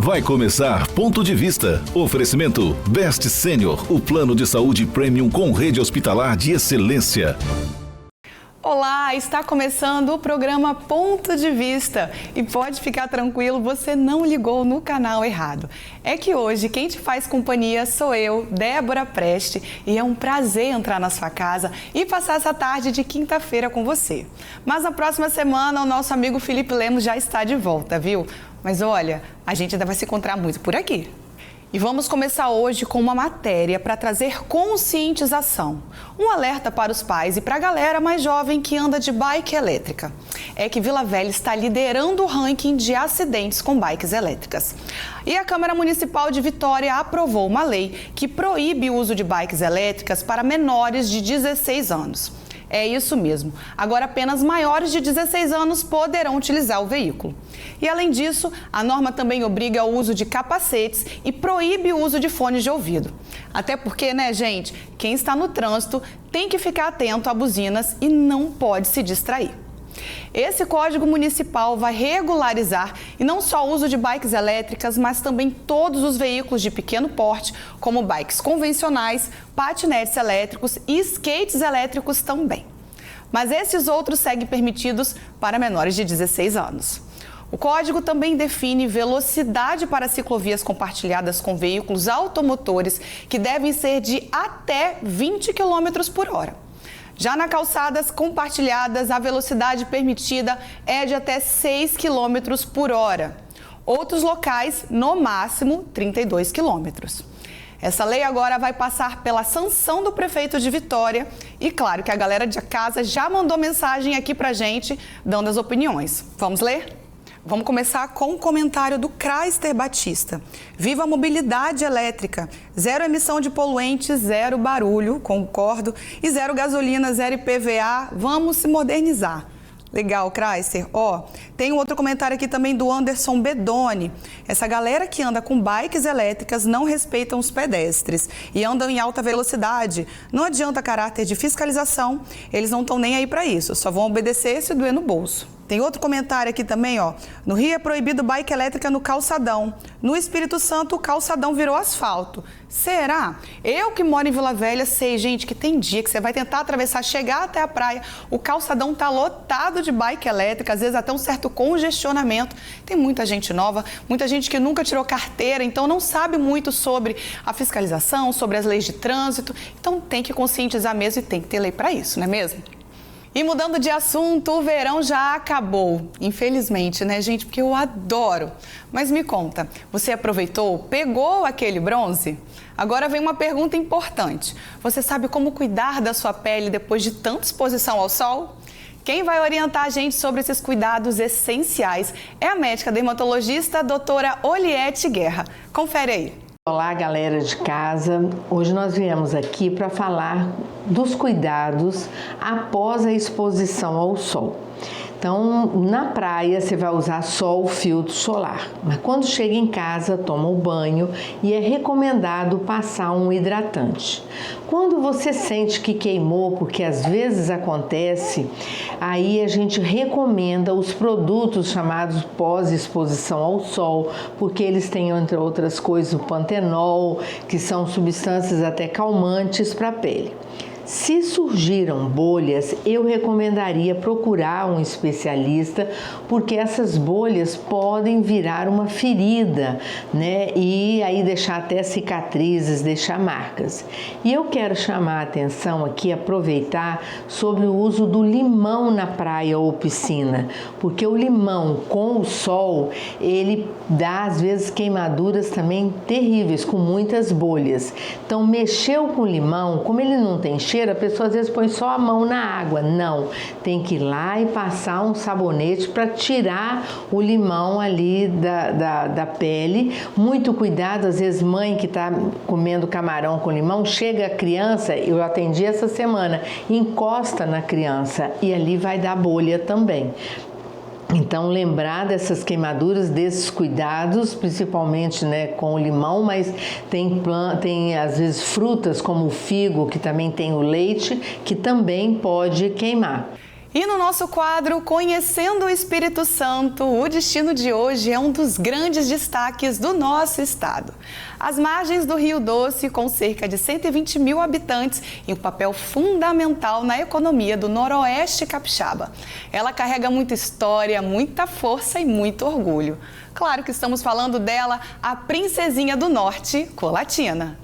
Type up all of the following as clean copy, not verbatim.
Vai começar Ponto de Vista. Oferecimento Best Senior, o plano de saúde premium com rede hospitalar de excelência. Olá, está começando o programa Ponto de Vista e pode ficar tranquilo, você não ligou no canal errado. É que hoje quem te faz companhia sou eu, Débora Preste, e é um prazer entrar na sua casa e passar essa tarde de quinta-feira com você. Mas na próxima semana o nosso amigo Felipe Lemos já está de volta, viu? Mas olha, a gente ainda vai se encontrar muito por aqui. E vamos começar hoje com uma matéria para trazer conscientização. Um alerta para os pais e para a galera mais jovem que anda de bike elétrica. É que Vila Velha está liderando o ranking de acidentes com bikes elétricas. E a Câmara Municipal de Vitória aprovou uma lei que proíbe o uso de bikes elétricas para menores de 16 anos. É isso mesmo. Agora apenas maiores de 16 anos poderão utilizar o veículo. E além disso, a norma também obriga o uso de capacetes e proíbe o uso de fones de ouvido. Até porque, né, gente, quem está no trânsito tem que ficar atento a buzinas e não pode se distrair. Esse Código Municipal vai regularizar e não só o uso de bikes elétricas, mas também todos os veículos de pequeno porte, como bikes convencionais, patinetes elétricos e skates elétricos também. Mas esses outros seguem permitidos para menores de 16 anos. O código também define velocidade para ciclovias compartilhadas com veículos automotores, que devem ser de até 20 km por hora. Já na calçadas compartilhadas, a velocidade permitida é de até 6 km por hora. Outros locais, no máximo, 32 km. Essa lei agora vai passar pela sanção do prefeito de Vitória e claro que a galera de casa já mandou mensagem aqui pra gente, dando as opiniões. Vamos ler? Vamos começar com um comentário do Craister Batista. Viva a mobilidade elétrica, zero emissão de poluentes, zero barulho, concordo, e zero gasolina, zero IPVA, vamos se modernizar. Legal, Craister. Tem um outro comentário aqui também do Anderson Bedoni. Essa galera que anda com bikes elétricas não respeitam os pedestres e andam em alta velocidade. Não adianta caráter de fiscalização, eles não estão nem aí para isso, só vão obedecer se doer no bolso. Tem outro comentário aqui também, No Rio é proibido bike elétrica no calçadão. No Espírito Santo, o calçadão virou asfalto. Será? Eu que moro em Vila Velha sei, gente, que tem dia que você vai tentar atravessar, chegar até a praia, o calçadão tá lotado de bike elétrica, às vezes até um certo congestionamento. Tem muita gente nova, muita gente que nunca tirou carteira, então não sabe muito sobre a fiscalização, sobre as leis de trânsito. Então tem que conscientizar mesmo e tem que ter lei para isso, não é mesmo? E mudando de assunto, o verão já acabou. Infelizmente, né, gente? Porque eu adoro. Mas me conta, você aproveitou, pegou aquele bronze? Agora vem uma pergunta importante. Você sabe como cuidar da sua pele depois de tanta exposição ao sol? Quem vai orientar a gente sobre esses cuidados essenciais é a médica dermatologista doutora Oliette Guerra. Confere aí. Olá, galera de casa. Hoje nós viemos aqui para falar dos cuidados após a exposição ao sol. Então, na praia você vai usar só o filtro solar, mas quando chega em casa, toma o banho e é recomendado passar um hidratante. Quando você sente que queimou, porque às vezes acontece, aí a gente recomenda os produtos chamados pós-exposição ao sol, porque eles têm, entre outras coisas, o pantenol, que são substâncias até calmantes para a pele. Se surgiram bolhas, eu recomendaria procurar um especialista, porque essas bolhas podem virar uma ferida, né? E aí deixar até cicatrizes, deixar marcas. E eu quero chamar a atenção aqui, aproveitar sobre o uso do limão na praia ou piscina, porque o limão com o sol, ele dá às vezes queimaduras também terríveis, com muitas bolhas. Então mexeu com o limão, como ele não tem cheiro, a pessoa às vezes põe só a mão na água. Não, tem que ir lá e passar um sabonete para tirar o limão ali da pele. Muito cuidado, às vezes mãe que está comendo camarão com limão, chega a criança, eu atendi essa semana, encosta na criança e ali vai dar bolha também. Então, lembrar dessas queimaduras, desses cuidados, principalmente, né, com o limão, mas tem às vezes frutas como o figo, que também tem o leite, que também pode queimar. E no nosso quadro Conhecendo o Espírito Santo, o destino de hoje é um dos grandes destaques do nosso estado. As margens do Rio Doce, com cerca de 120 mil habitantes e um papel fundamental na economia do Noroeste Capixaba. Ela carrega muita história, muita força e muito orgulho. Claro que estamos falando dela, a Princesinha do Norte, Colatina.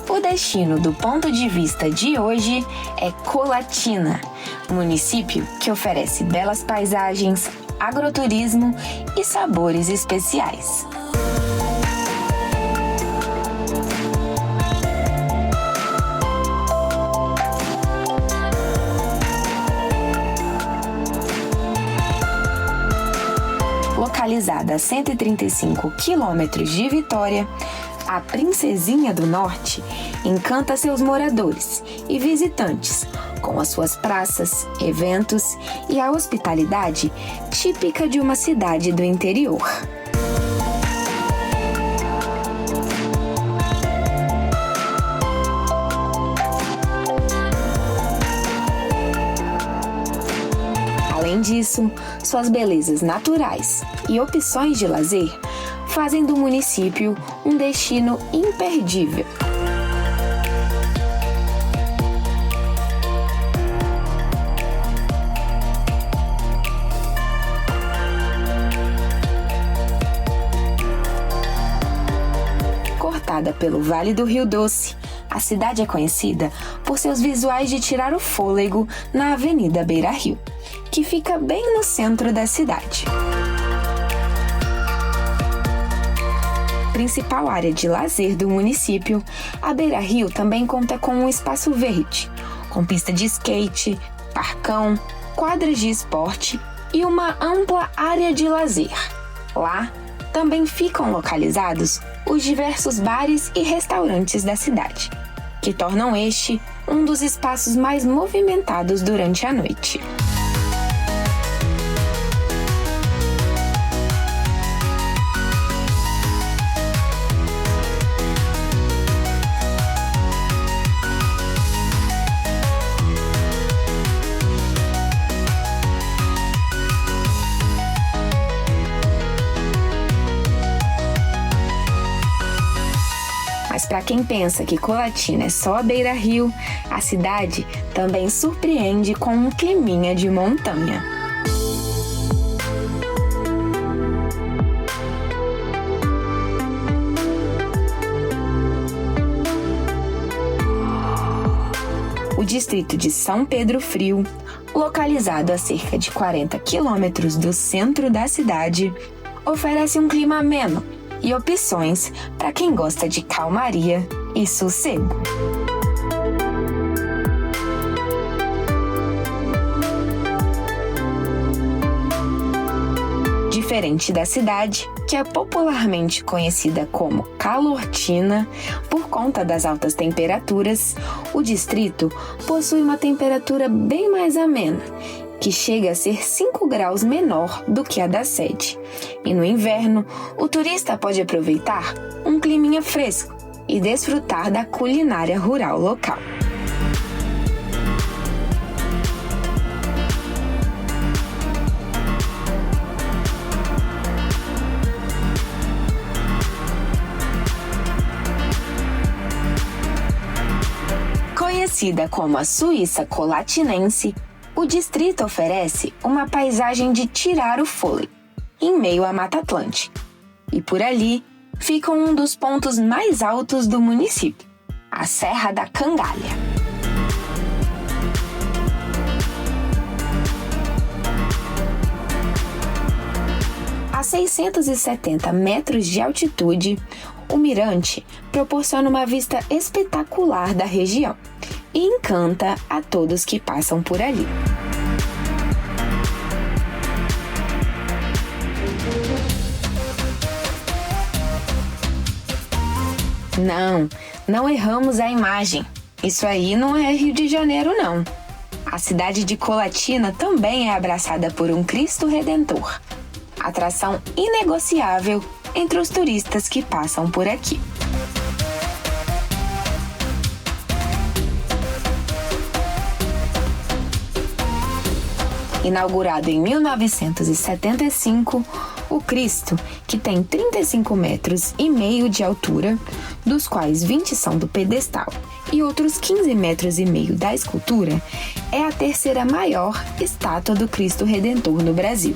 O destino do ponto de vista de hoje é Colatina, município que oferece belas paisagens, agroturismo e sabores especiais. Localizada a 135 quilômetros de Vitória, a Princesinha do Norte encanta seus moradores e visitantes com as suas praças, eventos e a hospitalidade típica de uma cidade do interior. Além disso, suas belezas naturais e opções de lazer fazem do município um destino imperdível. Cortada pelo Vale do Rio Doce, a cidade é conhecida por seus visuais de tirar o fôlego na Avenida Beira-Rio, que fica bem no centro da cidade. Principal área de lazer do município, a Beira-Rio também conta com um espaço verde, com pista de skate, parcão, quadras de esporte e uma ampla área de lazer. Lá também ficam localizados os diversos bares e restaurantes da cidade, que tornam este um dos espaços mais movimentados durante a noite. Mas para quem pensa que Colatina é só a Beira-Rio, a cidade também surpreende com um climinha de montanha. O distrito de São Pedro Frio, localizado a cerca de 40 quilômetros do centro da cidade, oferece um clima ameno e opções para quem gosta de calmaria e sossego. Diferente da cidade, que é popularmente conhecida como Calortina, por conta das altas temperaturas, o distrito possui uma temperatura bem mais amena, que chega a ser 5 graus menor do que a da sede. E no inverno, o turista pode aproveitar um climinha fresco e desfrutar da culinária rural local. Conhecida como a Suíça Colatinense, o distrito oferece uma paisagem de tirar o fôlego, em meio à Mata Atlântica. E por ali fica um dos pontos mais altos do município, a Serra da Cangalha. A 670 metros de altitude, o mirante proporciona uma vista espetacular da região e encanta a todos que passam por ali. Não erramos a imagem. Isso aí não é Rio de Janeiro, não. A cidade de Colatina também é abraçada por um Cristo Redentor. Atração inegociável entre os turistas que passam por aqui. Inaugurado em 1975, o Cristo, que tem 35,5 metros de altura, dos quais 20 são do pedestal, e outros 15,5 metros da escultura, é a terceira maior estátua do Cristo Redentor no Brasil.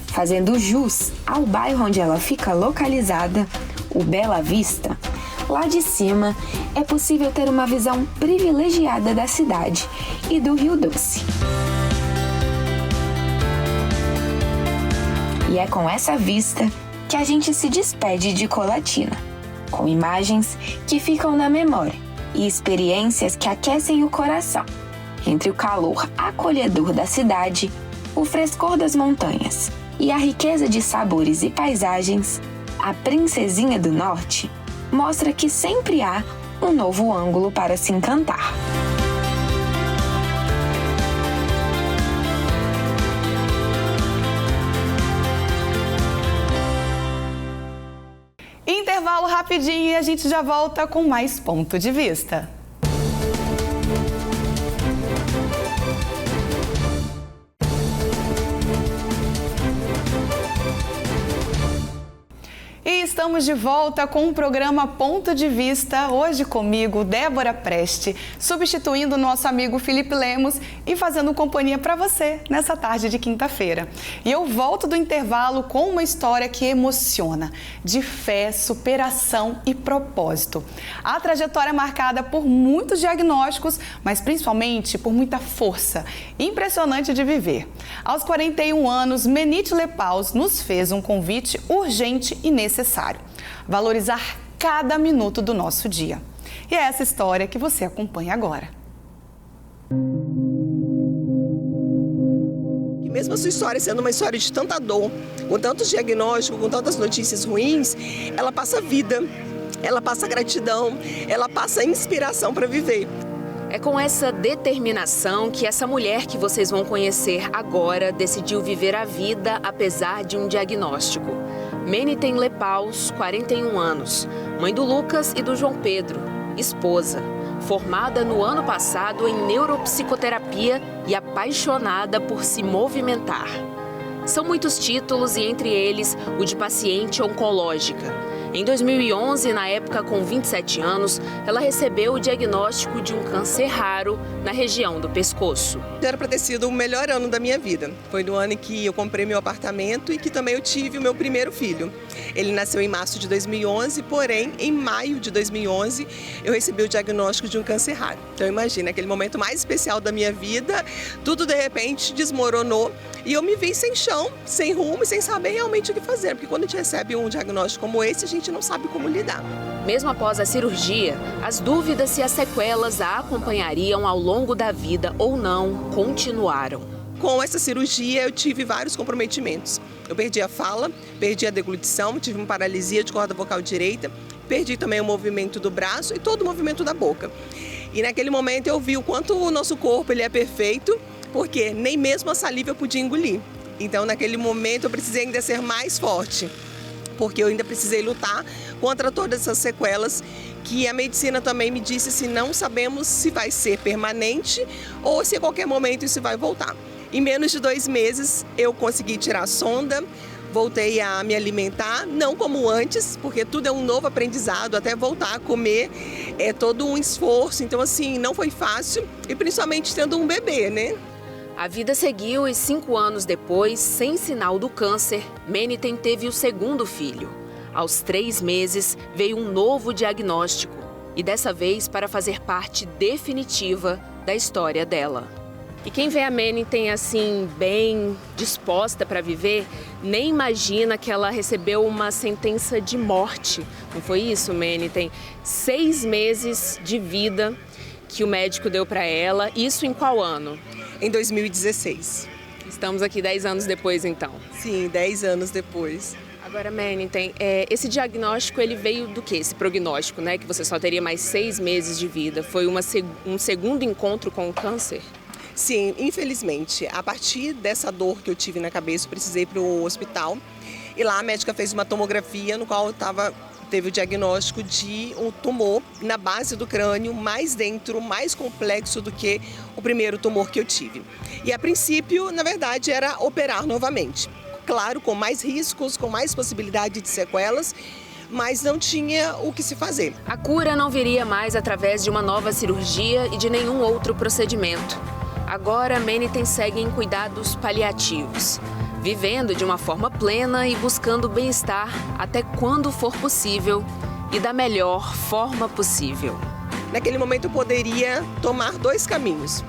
Fazendo jus ao bairro onde ela fica localizada, o Bela Vista, lá de cima é possível ter uma visão privilegiada da cidade e do Rio Doce. E é com essa vista que a gente se despede de Colatina, com imagens que ficam na memória e experiências que aquecem o coração, entre o calor acolhedor da cidade, o frescor das montanhas e a riqueza de sabores e paisagens. A Princesinha do Norte mostra que sempre há um novo ângulo para se encantar. Intervalo rapidinho e a gente já volta com mais Ponto de Vista. E estamos de volta com o programa Ponto de Vista, hoje comigo, Débora Preste, substituindo o nosso amigo Felipe Lemos e fazendo companhia para você nessa tarde de quinta-feira. E eu volto do intervalo com uma história que emociona, de fé, superação e propósito. A trajetória é marcada por muitos diagnósticos, mas principalmente por muita força, impressionante de viver. Aos 41 anos, Menite Lepaus nos fez um convite urgente e necessário. Valorizar cada minuto do nosso dia. E é essa história que você acompanha agora. E mesmo a sua história sendo uma história de tanta dor, com tantos diagnósticos, com tantas notícias ruins, ela passa vida, ela passa gratidão, ela passa inspiração para viver. É com essa determinação que essa mulher que vocês vão conhecer agora decidiu viver a vida apesar de um diagnóstico. Menite Lepaus, 41 anos, mãe do Lucas e do João Pedro, esposa, formada no ano passado em neuropsicoterapia e apaixonada por se movimentar. São muitos títulos e entre eles o de paciente oncológica. Em 2011, na época com 27 anos, ela recebeu o diagnóstico de um câncer raro na região do pescoço. Era para ter sido o melhor ano da minha vida. Foi no ano em que eu comprei meu apartamento e que também eu tive o meu primeiro filho. Ele nasceu em março de 2011, porém, em maio de 2011, eu recebi o diagnóstico de um câncer raro. Então imagina, aquele momento mais especial da minha vida, tudo de repente desmoronou e eu me vi sem chão, sem rumo e sem saber realmente o que fazer. Porque quando a gente recebe um diagnóstico como esse, a gente não sabe como lidar. Mesmo após a cirurgia, as dúvidas se as sequelas a acompanhariam ao longo da vida ou não continuaram. Com essa cirurgia, eu tive vários comprometimentos. Eu perdi a fala, perdi a deglutição, tive uma paralisia de corda vocal direita, perdi também o movimento do braço e todo o movimento da boca. E naquele momento eu vi o quanto o nosso corpo ele é perfeito, porque nem mesmo a saliva eu podia engolir. Então naquele momento eu precisei ainda ser mais forte, porque eu ainda precisei lutar contra todas essas sequelas que a medicina também me disse se não sabemos se vai ser permanente ou se a qualquer momento isso vai voltar. Em menos de 2 meses eu consegui tirar a sonda, voltei a me alimentar, não como antes, porque tudo é um novo aprendizado, até voltar a comer é todo um esforço, então assim, não foi fácil e principalmente tendo um bebê, né? A vida seguiu e 5 anos depois, sem sinal do câncer, Menite teve o segundo filho. Aos 3 meses, veio um novo diagnóstico e dessa vez para fazer parte definitiva da história dela. E quem vê a Menite assim, bem disposta para viver, nem imagina que ela recebeu uma sentença de morte. Não foi isso, Menite? 6 meses de vida que o médico deu para ela. Isso em qual ano? Em 2016. Estamos aqui 10 anos depois, então. Sim, 10 anos depois. Agora, Menitem, esse diagnóstico, ele veio do quê? Esse prognóstico, né? Que você só teria mais 6 meses de vida. Foi um segundo encontro com o câncer? Sim, infelizmente. A partir dessa dor que eu tive na cabeça, eu precisei ir para o hospital. E lá a médica fez uma tomografia no qual teve o diagnóstico de um tumor na base do crânio, mais dentro, mais complexo do que o primeiro tumor que eu tive. E a princípio, na verdade, era operar novamente. Claro, com mais riscos, com mais possibilidade de sequelas, mas não tinha o que se fazer. A cura não viria mais através de uma nova cirurgia e de nenhum outro procedimento. Agora, Menitem segue em cuidados paliativos, vivendo de uma forma plena e buscando bem-estar até quando for possível e da melhor forma possível. Naquele momento eu poderia tomar 2 caminhos.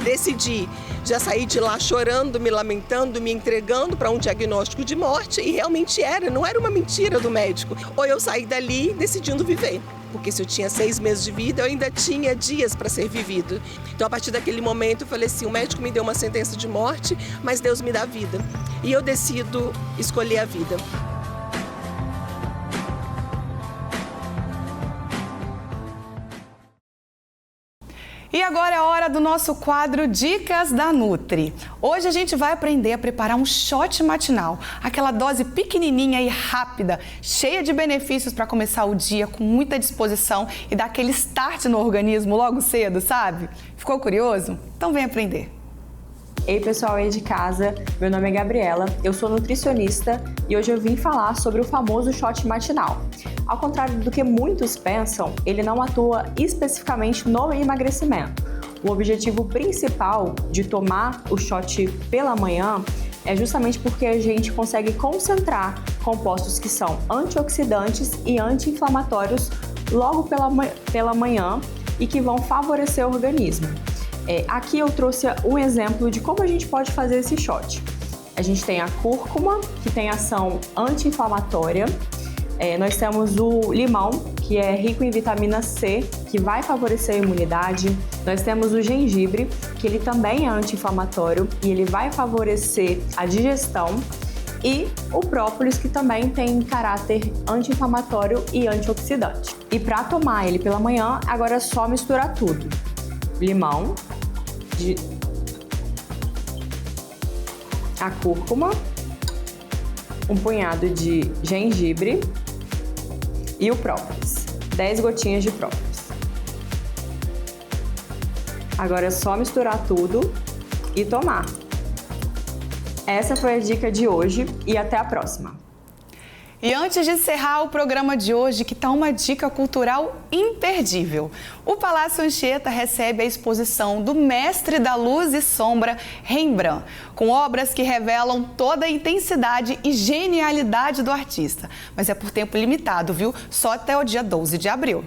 Decidi já sair de lá chorando, me lamentando, me entregando para um diagnóstico de morte, e realmente não era uma mentira do médico. Ou eu saí dali decidindo viver, porque se eu tinha 6 meses de vida, eu ainda tinha dias para ser vivido. Então, a partir daquele momento, eu falei assim, o médico me deu uma sentença de morte, mas Deus me dá vida. E eu decido escolher a vida. E agora é a hora do nosso quadro Dicas da Nutri. Hoje a gente vai aprender a preparar um shot matinal, aquela dose pequenininha e rápida, cheia de benefícios para começar o dia com muita disposição e dar aquele start no organismo logo cedo, sabe? Ficou curioso? Então vem aprender. Ei pessoal aí de casa, meu nome é Gabriela, eu sou nutricionista e hoje eu vim falar sobre o famoso shot matinal. Ao contrário do que muitos pensam, ele não atua especificamente no emagrecimento. O objetivo principal de tomar o shot pela manhã é justamente porque a gente consegue concentrar compostos que são antioxidantes e anti-inflamatórios logo pela manhã e que vão favorecer o organismo. Aqui eu trouxe um exemplo de como a gente pode fazer esse shot. A gente tem a cúrcuma, que tem ação anti-inflamatória. Nós temos o limão, que é rico em vitamina C, que vai favorecer a imunidade. Nós temos o gengibre, que ele também é anti-inflamatório e ele vai favorecer a digestão. E o própolis, que também tem caráter anti-inflamatório e antioxidante. E para tomar ele pela manhã, agora é só misturar tudo. Limão, a cúrcuma, um punhado de gengibre e o própolis, 10 gotinhas de própolis. Agora é só misturar tudo e tomar. Essa foi a dica de hoje e até a próxima. E antes de encerrar o programa de hoje, que está uma dica cultural imperdível. O Palácio Anchieta recebe a exposição do mestre da luz e sombra, Rembrandt, com obras que revelam toda a intensidade e genialidade do artista. Mas é por tempo limitado, viu? Só até o dia 12 de abril.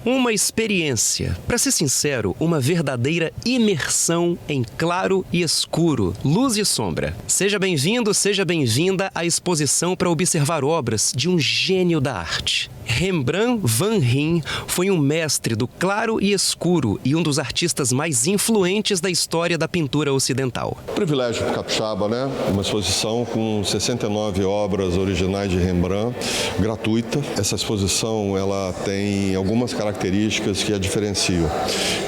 Uma experiência, para ser sincero, uma verdadeira imersão em claro e escuro, luz e sombra. Seja bem-vindo, seja bem-vinda à exposição para observar obras de um gênio da arte. Rembrandt van Rijn foi um mestre do claro e escuro e um dos artistas mais influentes da história da pintura ocidental. Privilégio capixaba, né? Uma exposição com 69 obras originais de Rembrandt, gratuita. Essa exposição, ela tem algumas características que a diferenciam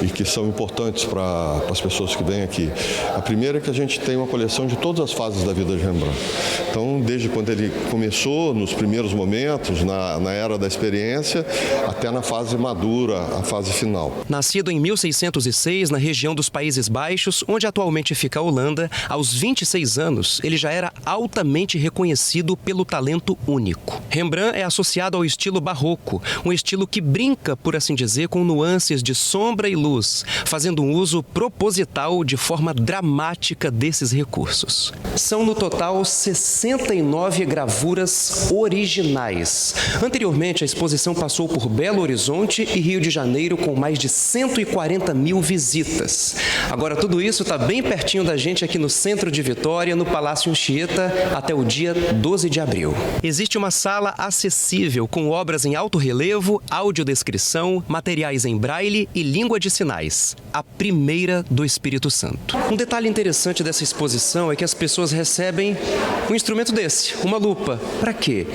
e que são importantes para as pessoas que vêm aqui. A primeira é que a gente tem uma coleção de todas as fases da vida de Rembrandt. Então, desde quando ele começou, nos primeiros momentos, na era da experiência, até na fase madura, a fase final. Nascido em 1606, na região dos Países Baixos, onde atualmente fica a Holanda, aos 26 anos, ele já era altamente reconhecido pelo talento único. Rembrandt é associado ao estilo barroco, um estilo que brinca, por assim dizer, com nuances de sombra e luz, fazendo um uso proposital de forma dramática desses recursos. São no total 69 gravuras originais. Anteriormente, a exposição passou por Belo Horizonte e Rio de Janeiro com mais de 140 mil visitas. Agora, tudo isso está bem pertinho da gente aqui no centro de Vitória, no Palácio Anchieta, até o dia 12 de abril. Existe uma sala acessível com obras em alto relevo, audiodescrição, materiais em braille e língua de sinais. A primeira do Espírito Santo. Um detalhe interessante dessa exposição é que as pessoas recebem um instrumento desse, uma lupa. Para quê?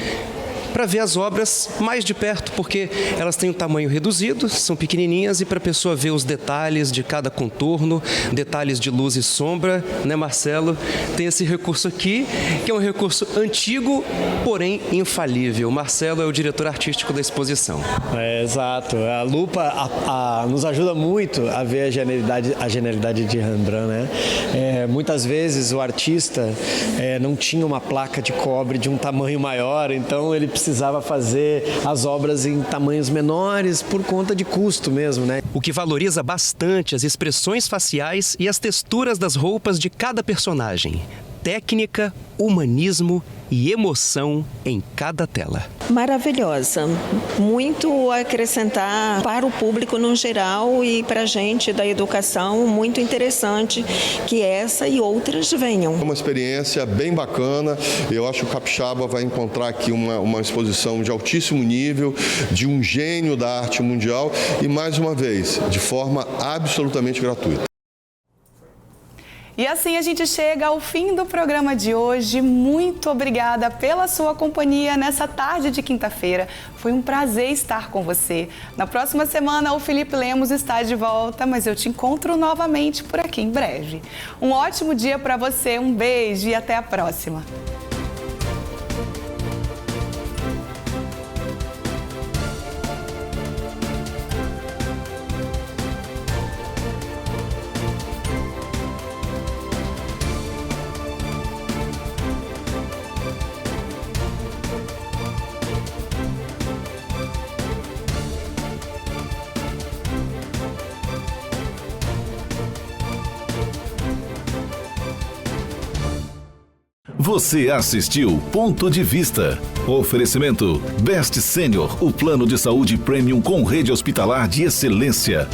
Para ver as obras mais de perto, porque elas têm um tamanho reduzido, são pequenininhas, e para a pessoa ver os detalhes de cada contorno, detalhes de luz e sombra, né, Marcelo? Tem esse recurso aqui, que é um recurso antigo, porém infalível. Marcelo é o diretor artístico da exposição. Exato. A lupa nos ajuda muito a ver a genialidade de Rembrandt, né? Muitas vezes o artista não tinha uma placa de cobre de um tamanho maior, então ele precisava fazer as obras em tamanhos menores por conta de custo mesmo, né? O que valoriza bastante as expressões faciais e as texturas das roupas de cada personagem. Técnica, humanismo e emoção em cada tela. Maravilhosa. Muito a acrescentar para o público no geral e para a gente da educação, muito interessante que essa e outras venham. É uma experiência bem bacana. Eu acho que o Capixaba vai encontrar aqui uma exposição de altíssimo nível, de um gênio da arte mundial e, mais uma vez, de forma absolutamente gratuita. E assim a gente chega ao fim do programa de hoje. Muito obrigada pela sua companhia nessa tarde de quinta-feira. Foi um prazer estar com você. Na próxima semana o Felipe Lemos está de volta, mas eu te encontro novamente por aqui em breve. Um ótimo dia para você, um beijo e até a próxima. Você assistiu Ponto de Vista. Oferecimento Best Senior, o plano de saúde premium com rede hospitalar de excelência.